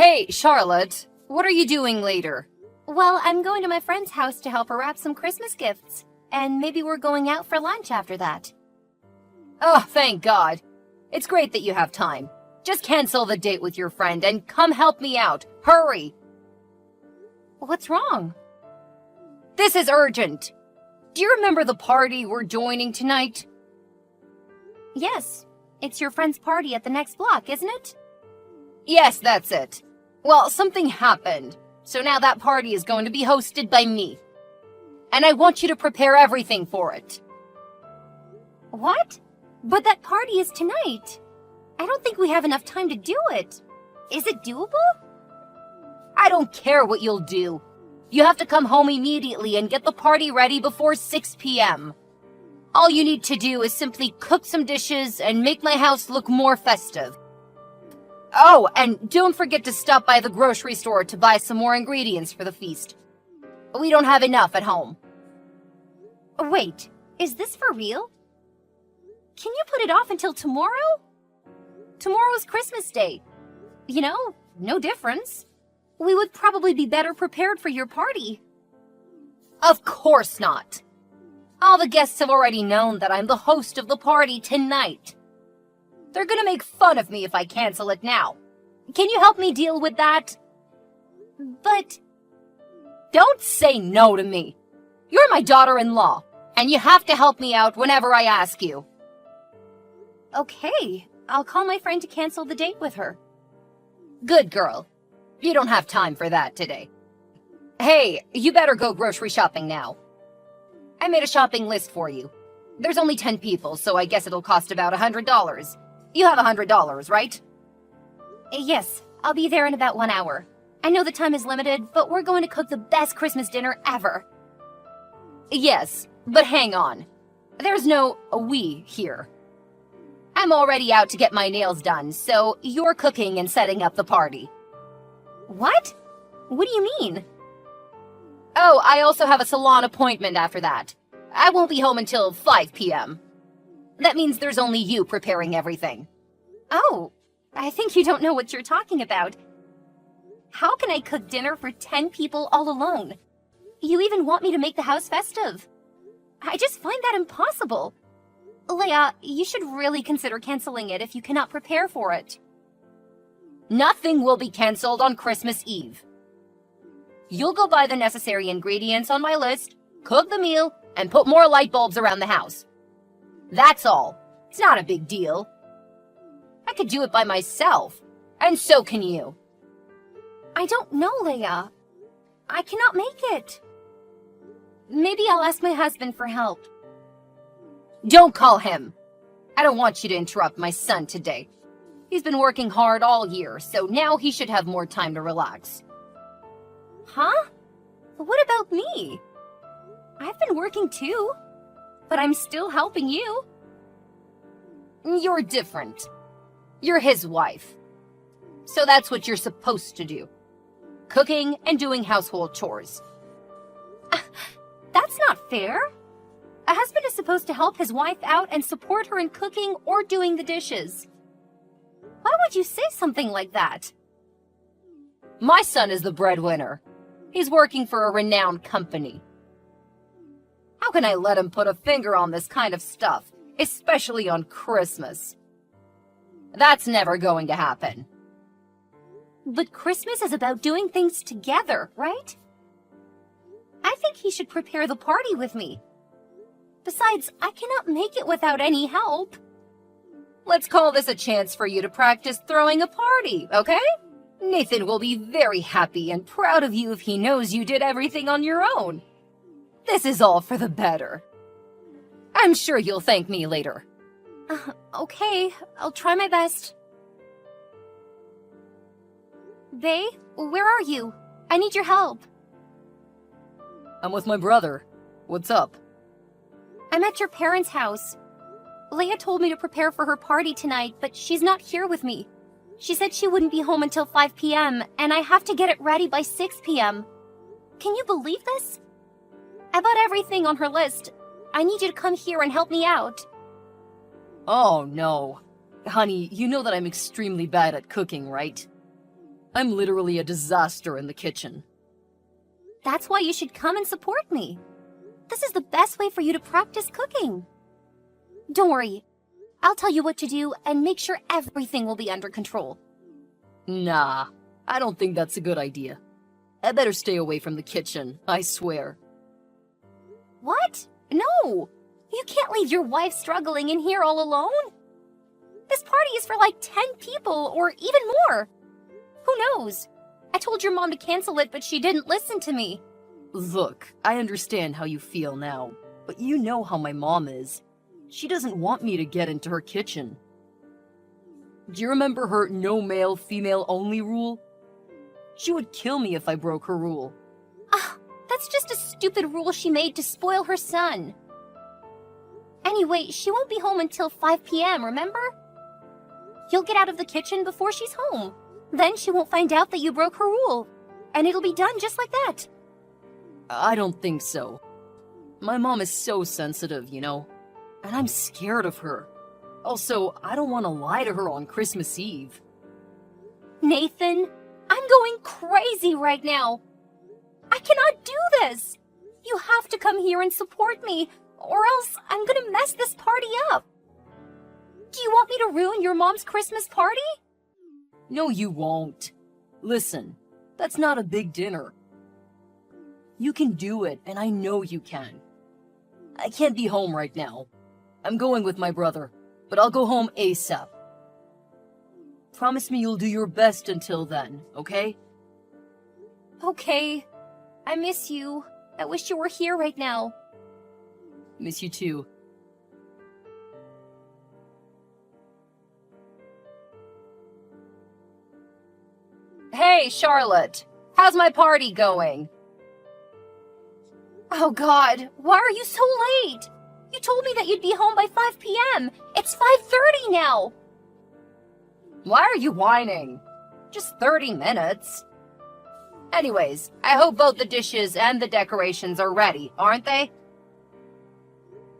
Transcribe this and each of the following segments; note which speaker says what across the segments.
Speaker 1: Hey, Charlotte, what are you doing later?
Speaker 2: Well, I'm going to my friend's house to help her wrap some Christmas gifts. And maybe we're going out for lunch after that.
Speaker 1: Oh, thank God. It's great that you have time. Just cancel the date with your friend and come help me out. Hurry!
Speaker 2: What's wrong?
Speaker 1: This is urgent. Do you remember the party we're joining tonight?
Speaker 2: Yes, it's your friend's party at the next block, isn't it?
Speaker 1: Yes, that's it. Well, something happened, so now that party is going to be hosted by me. And I want you to prepare everything for it.
Speaker 2: What? But that party is tonight. I don't think we have enough time to do it. Is it doable?
Speaker 1: I don't care what you'll do. You have to come home immediately and get the party ready before 6 p.m. All you need to do is simply cook some dishes and make my house look more festive. Oh, and don't forget to stop by the grocery store to buy some more ingredients for the feast. We don't have enough at home.
Speaker 2: Wait, is this for real? Can you put it off until tomorrow? Tomorrow's Christmas Day. You know, no difference. We would probably be better prepared for your party.
Speaker 1: Of course not. All the guests have already known that I'm the host of the party tonight. They're gonna make fun of me if I cancel it now. Can you help me deal with that?
Speaker 2: But...
Speaker 1: Don't say no to me. You're my daughter-in-law, and you have to help me out whenever I ask you.
Speaker 2: Okay, I'll call my friend to cancel the date with her.
Speaker 1: Good girl. You don't have time for that today. Hey, you better go grocery shopping now. I made a shopping list for you. There's only 10 people, so I guess it'll cost about $100. You have $100, right?
Speaker 2: Yes, I'll be there in about 1 hour. I know the time is limited, but we're going to cook the best Christmas dinner ever.
Speaker 1: Yes, but hang on. There's no we here. I'm already out to get my nails done, so you're cooking and setting up the party.
Speaker 2: What? What do you mean?
Speaker 1: Oh, I also have a salon appointment after that. I won't be home until 5 p.m. That means there's only you preparing everything.
Speaker 2: Oh, I think you don't know what you're talking about. How can I cook dinner for 10 people all alone? You even want me to make the house festive. I just find that impossible. Leia, you should really consider canceling it if you cannot prepare for it.
Speaker 1: Nothing will be canceled on Christmas Eve. You'll go buy the necessary ingredients on my list, cook the meal, and put more light bulbs around the house. That's all. It's not a big deal. I could do it by myself, and so can you.
Speaker 2: I don't know, Leia. I cannot make it. Maybe I'll ask my husband for help.
Speaker 1: Don't call him. I don't want you to interrupt my son today. He's been working hard all year, so now he should have more time to relax.
Speaker 2: Huh? What about me? I've been working too, but I'm still helping you.
Speaker 1: You're different. You're his wife. So that's what you're supposed to do. Cooking and doing household chores.
Speaker 2: That's not fair. A husband is supposed to help his wife out and support her in cooking or doing the dishes. Why would you say something like that?
Speaker 1: My son is the breadwinner. He's working for a renowned company. How can I let him put a finger on this kind of stuff, especially on Christmas? That's never going to happen.
Speaker 2: But Christmas is about doing things together, right? I think he should prepare the party with me. Besides, I cannot make it without any help.
Speaker 1: Let's call this a chance for you to practice throwing a party, okay? Nathan will be very happy and proud of you if he knows you did everything on your own. This is all for the better. I'm sure you'll thank me later.
Speaker 2: Okay, I'll try my best. Bae, where are you? I need your help.
Speaker 1: I'm with my brother. What's up?
Speaker 2: I'm at your parents' house. Leia told me to prepare for her party tonight, but she's not here with me. She said she wouldn't be home until 5 p.m., and I have to get it ready by 6 p.m. Can you believe this? I bought everything on her list. I need you to come here and help me out.
Speaker 1: Oh, no. Honey, you know that I'm extremely bad at cooking, right? I'm literally a disaster in the kitchen.
Speaker 2: That's why you should come and support me. This is the best way for you to practice cooking. Don't worry. I'll tell you what to do and make sure everything will be under control.
Speaker 1: Nah, I don't think that's a good idea. I better stay away from the kitchen, I swear.
Speaker 2: What? No! You can't leave your wife struggling in here all alone. This party is for like 10 people or even more. Who knows? I told your mom to cancel it, but she didn't listen to me.
Speaker 1: Look, I understand how you feel now, but you know how my mom is. She doesn't want me to get into her kitchen. Do you remember her no male, female only rule? She would kill me if I broke her rule.
Speaker 2: That's just a stupid rule she made to spoil her son. Anyway, she won't be home until 5 p.m., remember? You'll get out of the kitchen before she's home. Then she won't find out that you broke her rule. And it'll be done just like that.
Speaker 1: I don't think so. My mom is so sensitive, you know, and I'm scared of her. Also, I don't want to lie to her on Christmas Eve.
Speaker 2: Nathan, I'm going crazy right now. I cannot do this. You have to come here and support me, or else I'm gonna mess this party up. Do you want me to ruin your mom's Christmas party?
Speaker 1: No, you won't. Listen, that's not a big dinner. You can do it, and I know you can. I can't be home right now. I'm going with my brother, but I'll go home ASAP. Promise me you'll do your best until then, okay?
Speaker 2: Okay. I miss you. I wish you were here right now.
Speaker 1: Miss you too. Hey, Charlotte. How's my party going?
Speaker 2: Oh God, why are you so late? You told me that you'd be home by 5 p.m. It's 5:30 now.
Speaker 1: Why are you whining? Just 30 minutes. Anyways, I hope both the dishes and the decorations are ready, aren't they?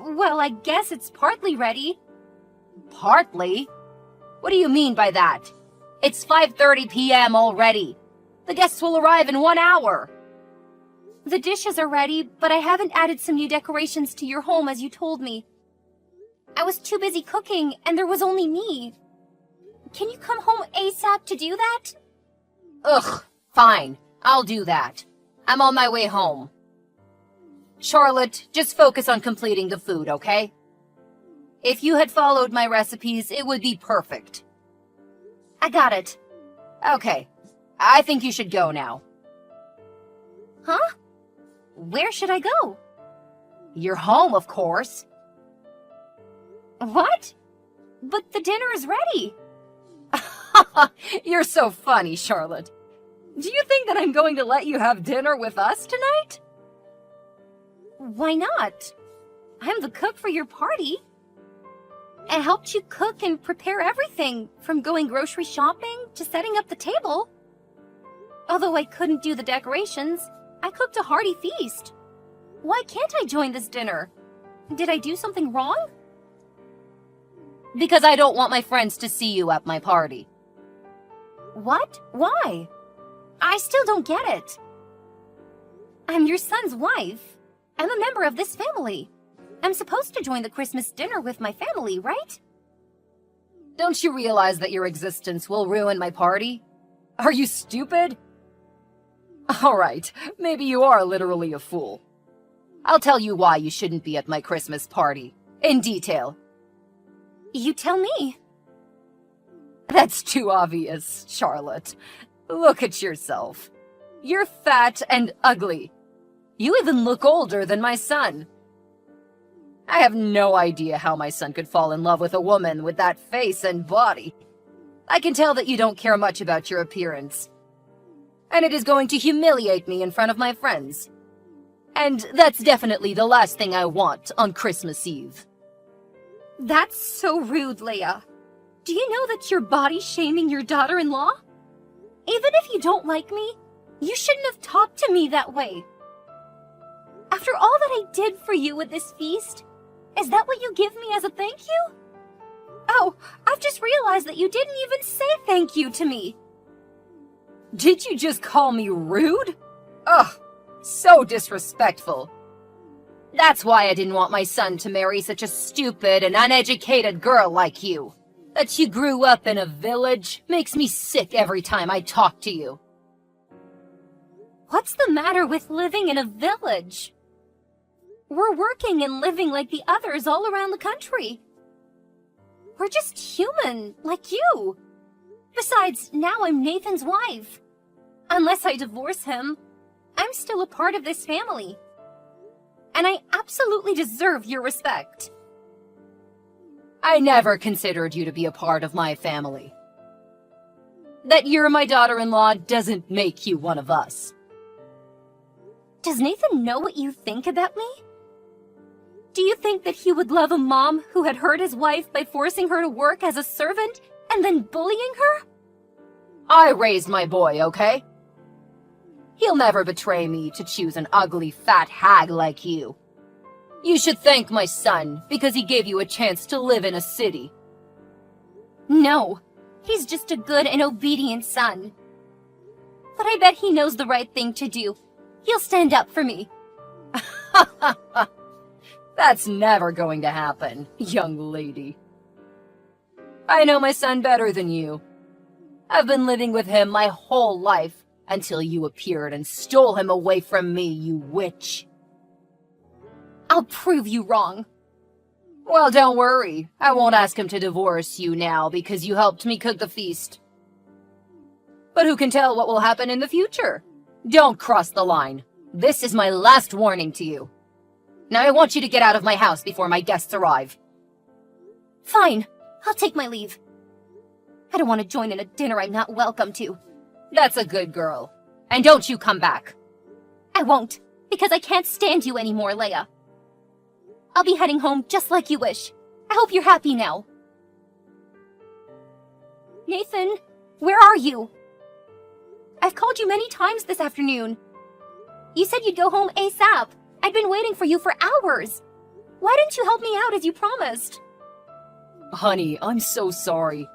Speaker 2: Well, I guess it's partly ready.
Speaker 1: Partly? What do you mean by that? It's 5:30 p.m. already. The guests will arrive in 1 hour.
Speaker 2: The dishes are ready, but I haven't added some new decorations to your home as you told me. I was too busy cooking, and there was only me. Can you come home ASAP to do that?
Speaker 1: Ugh, fine. I'll do that. I'm on my way home. Charlotte, just focus on completing the food, okay? If you had followed my recipes, it would be perfect.
Speaker 2: I got it.
Speaker 1: Okay, I think you should go now.
Speaker 2: Huh? Where should I go?
Speaker 1: You're home, of course.
Speaker 2: What? But the dinner is ready.
Speaker 1: You're so funny, Charlotte. Do you think that I'm going to let you have dinner with us tonight?
Speaker 2: Why not? I'm the cook for your party. I helped you cook and prepare everything, from going grocery shopping to setting up the table. Although I couldn't do the decorations, I cooked a hearty feast. Why can't I join this dinner? Did I do something wrong?
Speaker 1: Because I don't want my friends to see you at my party.
Speaker 2: What? Why? I still don't get it. I'm your son's wife. I'm a member of this family. I'm supposed to join the Christmas dinner with my family, right?
Speaker 1: Don't you realize that your existence will ruin my party? Are you stupid? Alright, maybe you are literally a fool. I'll tell you why you shouldn't be at my Christmas party, in detail.
Speaker 2: You tell me.
Speaker 1: That's too obvious, Charlotte. Look at yourself. You're fat and ugly. You even look older than my son. I have no idea how my son could fall in love with a woman with that face and body. I can tell that you don't care much about your appearance. And it is going to humiliate me in front of my friends. And that's definitely the last thing I want on Christmas Eve.
Speaker 2: That's so rude, Leia. Do you know that you're body shaming your daughter-in-law? Even if you don't like me, you shouldn't have talked to me that way. After all that I did for you with this feast, is that what you give me as a thank you? Oh, I've just realized that you didn't even say thank you to me.
Speaker 1: Did you just call me rude? Ugh, so disrespectful. That's why I didn't want my son to marry such a stupid and uneducated girl like you. That you grew up in a village makes me sick every time I talk to you.
Speaker 2: What's the matter with living in a village? We're working and living like the others all around the country. We're just human, like you. Besides, now I'm Nathan's wife. Unless I divorce him, I'm still a part of this family. And I absolutely deserve your respect.
Speaker 1: I never considered you to be a part of my family. That you're my daughter-in-law doesn't make you one of us.
Speaker 2: Does Nathan know what you think about me? Do you think that he would love a mom who had hurt his wife by forcing her to work as a servant and then bullying her?
Speaker 1: I raised my boy, okay? He'll never betray me to choose an ugly, fat hag like you. You should thank my son because he gave you a chance to live in a city.
Speaker 2: No, he's just a good and obedient son. But I bet he knows the right thing to do. He'll stand up for me.
Speaker 1: That's never going to happen, young lady. I know my son better than you. I've been living with him my whole life until you appeared and stole him away from me, you witch.
Speaker 2: I'll prove you wrong.
Speaker 1: Well, don't worry. I won't ask him to divorce you now because you helped me cook the feast. But who can tell what will happen in the future? Don't cross the line. This is my last warning to you. Now I want you to get out of my house before my guests arrive.
Speaker 2: Fine, I'll take my leave. I don't want to join in a dinner I'm not welcome to.
Speaker 1: That's a good girl. And don't you come back.
Speaker 2: I won't, because I can't stand you anymore, Leia. I'll be heading home just like you wish. I hope you're happy now. Nathan, where are you? I've called you many times this afternoon. You said you'd go home ASAP. I'd been waiting for you for hours. Why didn't you help me out as you promised?
Speaker 1: Honey, I'm so sorry.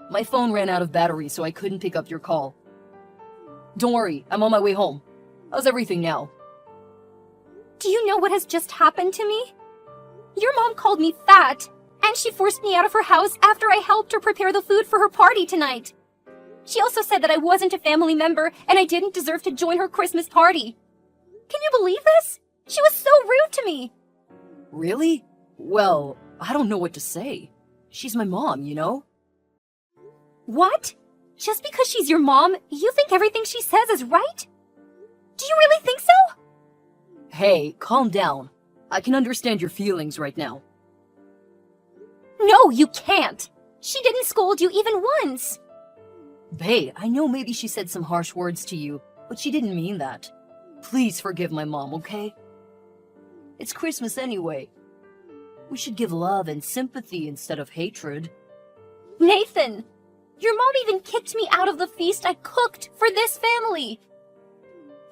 Speaker 1: My phone ran out of battery, so I couldn't pick up your call. Don't worry, I'm on my way home. How's everything now?
Speaker 2: Do you know what has just happened to me? Your mom called me fat, and she forced me out of her house after I helped her prepare the food for her party tonight. She also said that I wasn't a family member and I didn't deserve to join her Christmas party. Can you believe this? She was so rude to me.
Speaker 1: Really? Well, I don't know what to say. She's my mom, you know?
Speaker 2: What? Just because she's your mom, you think everything she says is right? Do you really think so?
Speaker 1: Hey, calm down. I can understand your feelings right now.
Speaker 2: No, you can't. She didn't scold you even once.
Speaker 1: Bae, I know maybe she said some harsh words to you, but she didn't mean that. Please forgive my mom, okay? It's Christmas anyway. We should give love and sympathy instead of hatred.
Speaker 2: Nathan, your mom even kicked me out of the feast I cooked for this family.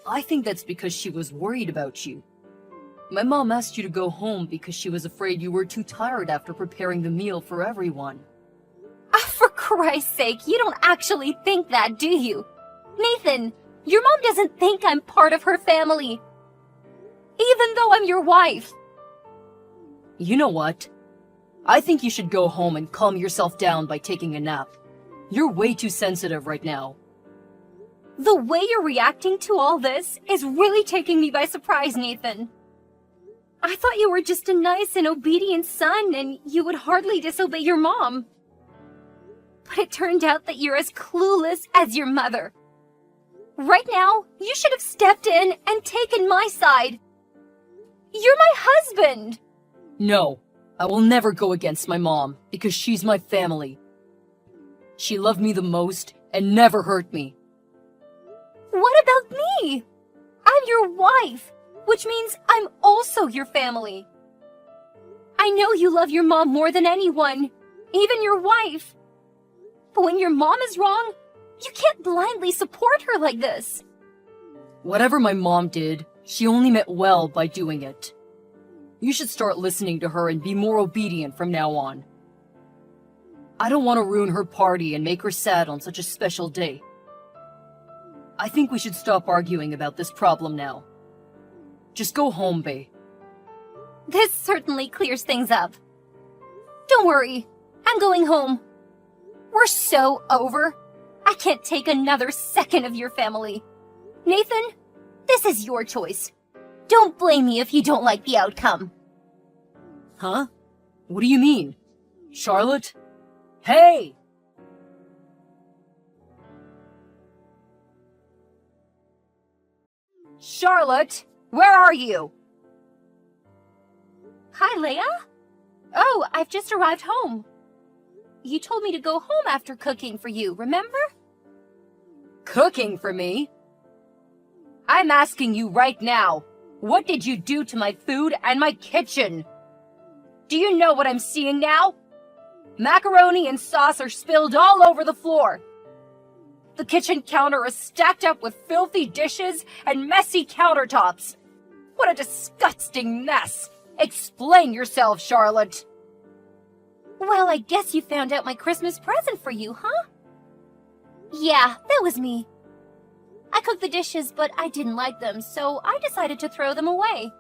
Speaker 1: I think that's because she was worried about you. My mom asked you to go home because she was afraid you were too tired after preparing the meal for everyone.
Speaker 2: For Christ's sake, you don't actually think that, do you? Nathan, your mom doesn't think I'm part of her family. Even though I'm your wife.
Speaker 1: You know what? I think you should go home and calm yourself down by taking a nap. You're way too sensitive right now.
Speaker 2: The way you're reacting to all this is really taking me by surprise, Nathan. I thought you were just a nice and obedient son and you would hardly disobey your mom. But it turned out that you're as clueless as your mother. Right now, you should have stepped in and taken my side. You're my husband!
Speaker 1: No, I will never go against my mom because she's my family. She loved me the most and never hurt me.
Speaker 2: What about me? I'm your wife, which means I'm also your family. I know you love your mom more than anyone, even your wife. But when your mom is wrong, you can't blindly support her like this.
Speaker 1: Whatever my mom did, she only meant well by doing it. You should start listening to her and be more obedient from now on. I don't want to ruin her party and make her sad on such a special day. I think we should stop arguing about this problem now. Just go home, Bae.
Speaker 2: This certainly clears things up. Don't worry, I'm going home. We're so over. I can't take another second of your family. Nathan, this is your choice. Don't blame me if you don't like the outcome.
Speaker 1: Huh? What do you mean? Charlotte? Hey! Charlotte, where are you?
Speaker 2: Hi, Leia. Oh, I've just arrived home. You told me to go home after cooking for you, remember?
Speaker 1: Cooking for me? I'm asking you right now, what did you do to my food and my kitchen? Do you know what I'm seeing now? Macaroni and sauce are spilled all over the floor. The kitchen counter is stacked up with filthy dishes and messy countertops. What a disgusting mess! Explain yourself, Charlotte.
Speaker 2: Well, I guess you found out my Christmas present for you, huh? Yeah, that was me. I cooked the dishes, but I didn't like them, so I decided to throw them away.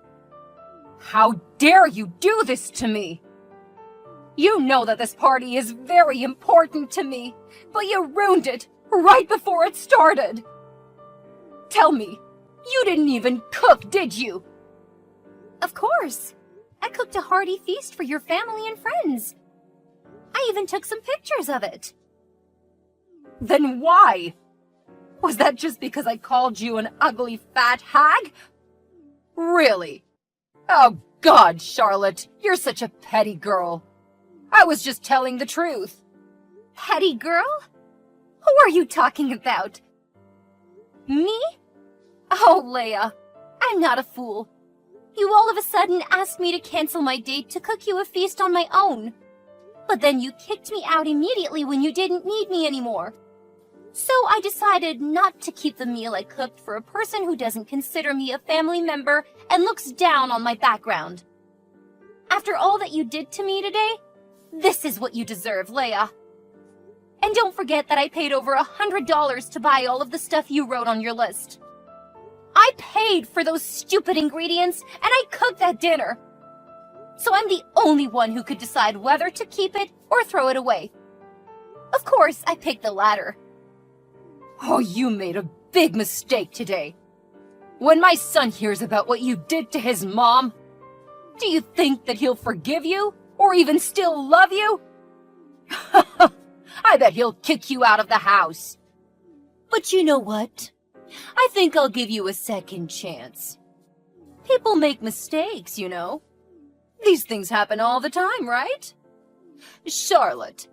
Speaker 1: How dare you do this to me? You know that this party is very important to me, but you ruined it right before it started. Tell me, you didn't even cook, did you?
Speaker 2: Of course. I cooked a hearty feast for your family and friends. I even took some pictures of it.
Speaker 1: Then why? Was that just because I called you an ugly fat hag? Really? Oh God, Charlotte, you're such a petty girl. I was just telling the truth.
Speaker 2: Petty girl? Who are you talking about? Me? Oh, Leia, I'm not a fool. You all of a sudden asked me to cancel my date to cook you a feast on my own. But then you kicked me out immediately when you didn't need me anymore. So I decided not to keep the meal I cooked for a person who doesn't consider me a family member and looks down on my background. After all that you did to me today, this is what you deserve, Leia. And don't forget that I paid over $100 to buy all of the stuff you wrote on your list. I paid for those stupid ingredients, and I cooked that dinner. So I'm the only one who could decide whether to keep it or throw it away. Of course, I picked the latter.
Speaker 1: Oh, you made a big mistake today. When my son hears about what you did to his mom, do you think that he'll forgive you or even still love you? I bet he'll kick you out of the house. But you know what? I think I'll give you a second chance. People make mistakes, you know. These things happen all the time, right? Charlotte,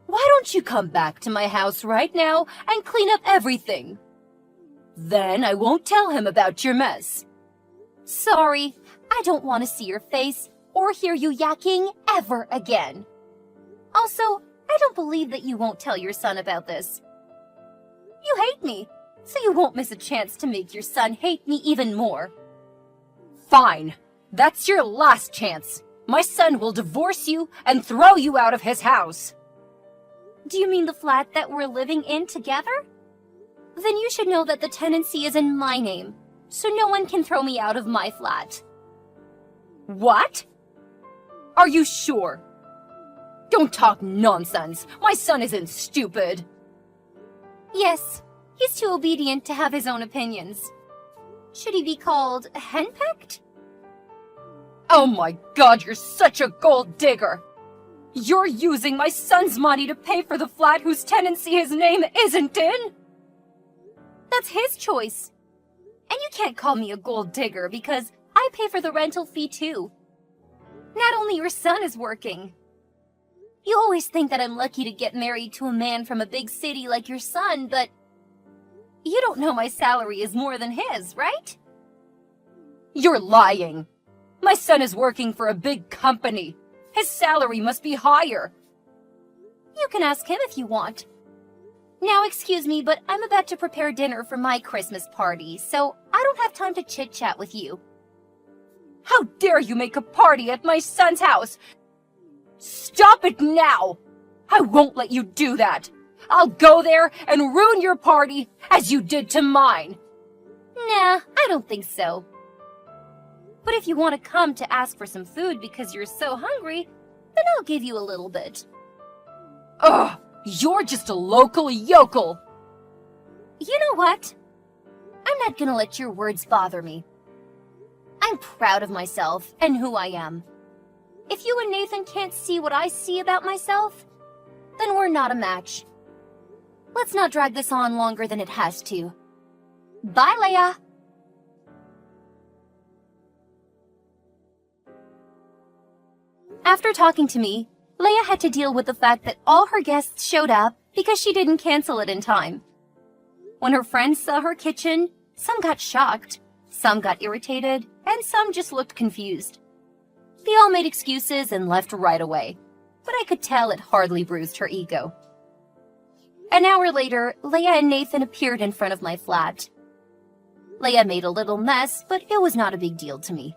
Speaker 1: why don't you come back to my house right now and clean up everything? Then I won't tell him about your mess.
Speaker 2: Sorry, I don't want to see your face or hear you yakking ever again. Also, I don't believe that you won't tell your son about this. You hate me, so you won't miss a chance to make your son hate me even more.
Speaker 1: Fine. That's your last chance. My son will divorce you and throw you out of his house.
Speaker 2: Do you mean the flat that we're living in together? Then you should know that the tenancy is in my name, so no one can throw me out of my flat.
Speaker 1: What? Are you sure? Don't talk nonsense. My son isn't stupid.
Speaker 2: Yes, he's too obedient to have his own opinions. Should he be called henpecked?
Speaker 1: Oh my God, you're such a gold digger. You're using my son's money to pay for the flat whose tenancy his name isn't in?
Speaker 2: That's his choice. And you can't call me a gold digger because I pay for the rental fee too. Not only your son is working. You always think that I'm lucky to get married to a man from a big city like your son, but you don't know my salary is more than his, right?
Speaker 1: You're lying. My son is working for a big company. His salary must be higher.
Speaker 2: You can ask him if you want. Now, excuse me, but I'm about to prepare dinner for my Christmas party, so I don't have time to chit-chat with you.
Speaker 1: How dare you make a party at my son's house? Stop it now! I won't let you do that. I'll go there and ruin your party as you did to mine.
Speaker 2: Nah, I don't think so. But if you want to come to ask for some food because you're so hungry, then I'll give you a little bit.
Speaker 1: Ugh, you're just a local yokel.
Speaker 2: You know what? I'm not gonna let your words bother me. I'm proud of myself and who I am. If you and Nathan can't see what I see about myself, then we're not a match. Let's not drag this on longer than it has to. Bye, Leia! After talking to me, Leia had to deal with the fact that all her guests showed up because she didn't cancel it in time. When her friends saw her kitchen, some got shocked, some got irritated, and some just looked confused. They all made excuses and left right away, but I could tell it hardly bruised her ego. An hour later, Leia and Nathan appeared in front of my flat. Leia made a little mess, but it was not a big deal to me.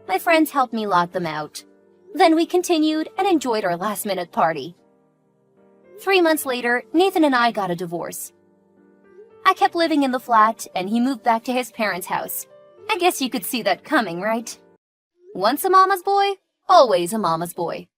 Speaker 2: My friends helped me lock them out. Then we continued and enjoyed our last-minute party. 3 months later, Nathan and I got a divorce. I kept living in the flat, and he moved back to his parents' house. I guess you could see that coming, right? Once a mama's boy, always a mama's boy.